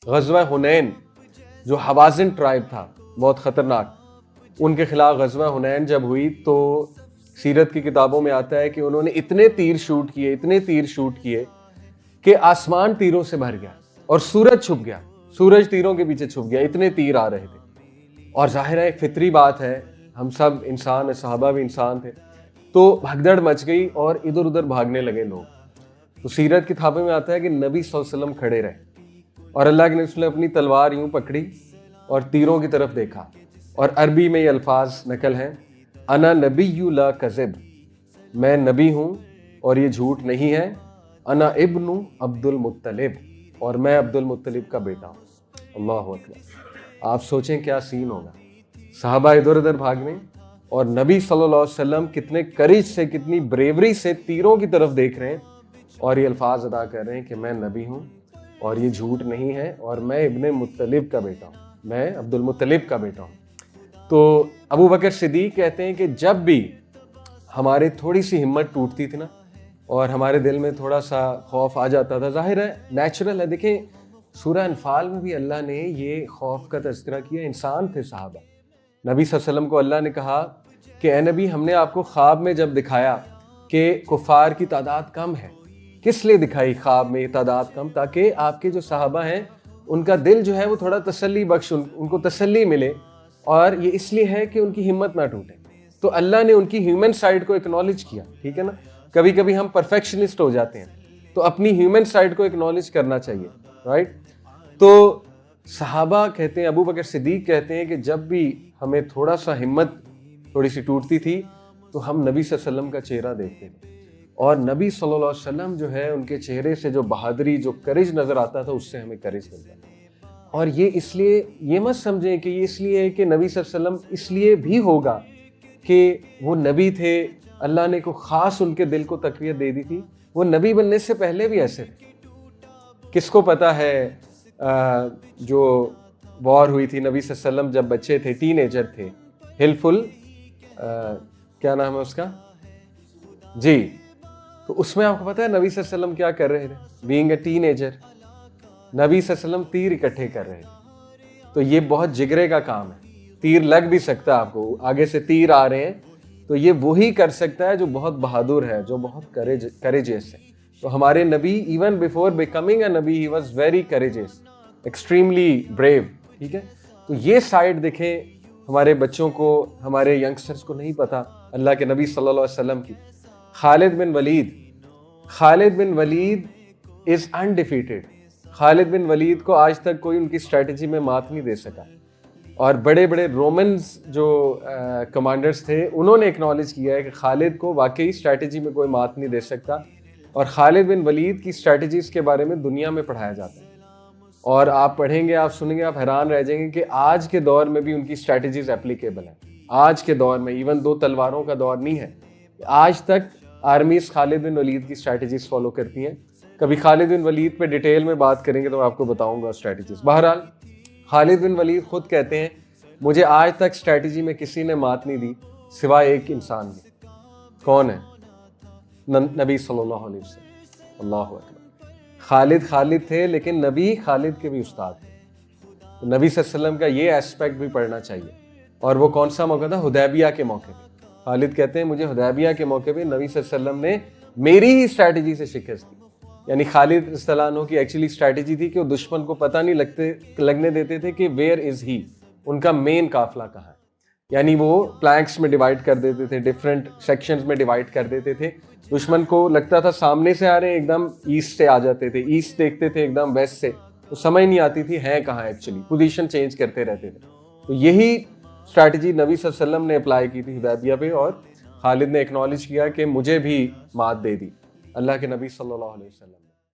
غزوہ حنین جو حوازن ٹرائب تھا بہت خطرناک، ان کے خلاف غزوہ حنین جب ہوئی تو سیرت کی کتابوں میں آتا ہے کہ انہوں نے اتنے تیر شوٹ کیے کہ آسمان تیروں سے بھر گیا اور سورج چھپ گیا، سورج تیروں کے پیچھے چھپ گیا، اتنے تیر آ رہے تھے۔ اور ظاہر ہے ایک فطری بات ہے، ہم سب انسان ہیں، صحابہ بھی انسان تھے، تو بھگدڑ مچ گئی اور ادھر ادھر بھاگنے لگے لوگ۔ تو سیرت کی کتابوں میں آتا ہے کہ نبی صلی اللہ علیہ وسلم کھڑے رہے اور اللہ کے نبی نے اپنی تلوار یوں پکڑی اور تیروں کی طرف دیکھا، اور عربی میں یہ الفاظ نقل ہیں، انا نبی لا کذب، میں نبی ہوں اور یہ جھوٹ نہیں ہے، انا ابن عبد المطلب، اور میں عبد المطلب کا بیٹا ہوں۔ اللہ اکبر۔ آپ سوچیں کیا سین ہوگا، صحابہ ادھر ادھر بھاگنے اور نبی صلی اللہ علیہ وسلم کتنے کریج سے، کتنی بریوری سے تیروں کی طرف دیکھ رہے ہیں اور یہ الفاظ ادا کر رہے ہیں کہ میں نبی ہوں اور یہ جھوٹ نہیں ہے اور میں ابن مطلب کا بیٹا ہوں، میں عبد المطلب کا بیٹا ہوں۔ تو ابو بکر صدیق کہتے ہیں کہ جب بھی ہمارے تھوڑی سی ہمت ٹوٹتی تھی نا اور ہمارے دل میں تھوڑا سا خوف آ جاتا تھا، ظاہر ہے نیچرل ہے، دیکھیں سورہ انفال میں بھی اللہ نے یہ خوف کا تذکرہ کیا، انسان تھے صحابہ۔ نبی صلی اللہ علیہ وسلم کو اللہ نے کہا کہ اے نبی، ہم نے آپ کو خواب میں جب دکھایا کہ کفار کی تعداد کم ہے، کس لیے دکھائی خواب میں یہ تعداد کم؟ تاکہ آپ کے جو صحابہ ہیں ان کا دل جو ہے وہ تھوڑا تسلی بخش، ان کو تسلی ملے، اور یہ اس لیے ہے کہ ان کی ہمت نہ ٹوٹے۔ تو اللہ نے ان کی ہیومن سائڈ کو اکنالج کیا، ٹھیک ہے نا؟ کبھی کبھی ہم پرفیکشنسٹ ہو جاتے ہیں، تو اپنی ہیومن سائڈ کو اکنالج کرنا چاہیے، رائٹ؟ تو صحابہ کہتے ہیں، ابو بکر صدیق کہتے ہیں کہ جب بھی ہمیں تھوڑا سا ہمت تھوڑی سی ٹوٹتی تھی تو ہم نبی صلی اللہ علیہ وسلم کا چہرہ دیکھتے تھے، اور نبی صلی اللہ علیہ وسلم جو ہے ان کے چہرے سے جو بہادری، جو کرج نظر آتا تھا، اس سے ہمیں کرج ملتا تھا۔ اور یہ اس لیے، یہ مت سمجھیں کہ یہ اس لیے ہے کہ نبی صلی اللہ علیہ وسلم اس لیے بھی ہوگا کہ وہ نبی تھے، اللہ نے کو خاص ان کے دل کو تقویت دے دی تھی، وہ نبی بننے سے پہلے بھی ایسے تھے۔ کس کو پتہ ہے جو وار ہوئی تھی نبی صلی اللہ علیہ وسلم جب بچے تھے، ٹین ایجر تھے، ہلفل کیا نام ہے اس کا، جی، تو اس میں آپ کو پتہ ہے نبی صلی اللہ علیہ وسلم کیا کر رہے تھے؟ بینگ اے ٹین ایجر، نبی صلی اللہ علیہ وسلم تیر اکٹھے کر رہے تھے۔ تو یہ بہت جگرے کا کام ہے، تیر لگ بھی سکتا ہے آپ کو، آگے سے تیر آ رہے ہیں، تو یہ وہی کر سکتا ہے جو بہت بہادر ہے، جو بہت کریجیس ہے۔ تو ہمارے نبی ایون بیفور بیکمنگ اے نبی he was very کریجیس، extremely brave, ٹھیک ہے؟ تو یہ سائڈ دیکھیں ہمارے بچوں کو، ہمارے ینگسٹرز کو نہیں پتہ اللہ کے نبی صلی اللہ علیہ وسلم کی۔ خالد بن ولید از انڈیفیٹڈ، خالد بن ولید کو آج تک کوئی ان کی اسٹریٹجی میں مات نہیں دے سکا، اور بڑے بڑے رومنز جو کمانڈرز تھے انہوں نے ایکنالج کیا ہے کہ خالد کو واقعی اسٹریٹجی میں کوئی مات نہیں دے سکتا، اور خالد بن ولید کی اسٹریٹجیز کے بارے میں دنیا میں پڑھایا جاتا ہے، اور آپ پڑھیں گے، آپ سنیں گے، آپ حیران رہ جائیں گے کہ آج کے دور میں بھی ان کی اسٹریٹجیز اپلیکیبل ہیں۔ آج کے دور میں ایون دو تلواروں کا دور نہیں ہے، آج تک آرمیز خالد بن ولید کی اسٹریٹجیز فالو کرتی ہیں۔ کبھی خالد بن ولید پہ ڈیٹیل میں بات کریں گے تو میں آپ کو بتاؤں گا اسٹریٹجیز۔ بہرحال خالد بن ولید خود کہتے ہیں مجھے آج تک اسٹریٹجی میں کسی نے مات نہیں دی سوائے ایک انسان کے، کون ہے؟ نبی صلی اللہ علیہ وسلم۔ اللہ اکبر۔ خالد تھے لیکن نبی خالد کے بھی استاد تھے۔ نبی صلی اللہ علیہ وسلم کا یہ ایسپیکٹ بھی پڑھنا چاہیے۔ اور وہ کون سا موقع تھا؟ حدیبیہ کے موقع پہ۔ خالد کہتے ہیں مجھے حدیبیہ کے موقع پہ نبی صلی اللہ علیہ وسلم نے میری ہی اسٹریٹجی سے شکست دی۔ یعنی خالد رضی اللہ عنہ کی ایکچولی اسٹریٹجی تھی کہ وہ دشمن کو پتہ نہیں لگنے دیتے تھے کہ ویئر از ہی، ان کا مین قافلہ کہاں ہے۔ یعنی وہ پلانکس میں ڈیوائڈ کر دیتے تھے، ڈفرینٹ سیکشنز میں ڈیوائڈ کر دیتے تھے، دشمن کو لگتا تھا سامنے سے آ رہے ہیں، ایک دم ایسٹ سے آ جاتے تھے، ایسٹ دیکھتے تھے ایک دم ویسٹ سے، تو سمجھ نہیں آتی تھی ہیں کہاں، ایکچولی پوزیشن چینج کرتے رہتے تھے۔ تو یہی اسٹریٹجی نبی صلی اللہ علیہ وسلم نے اپلائی کی تھی حدیبیہ پہ، اور خالد نے ایکنالج کیا کہ مجھے بھی مات دے دی اللہ کے نبی صلی اللہ علیہ وسلم۔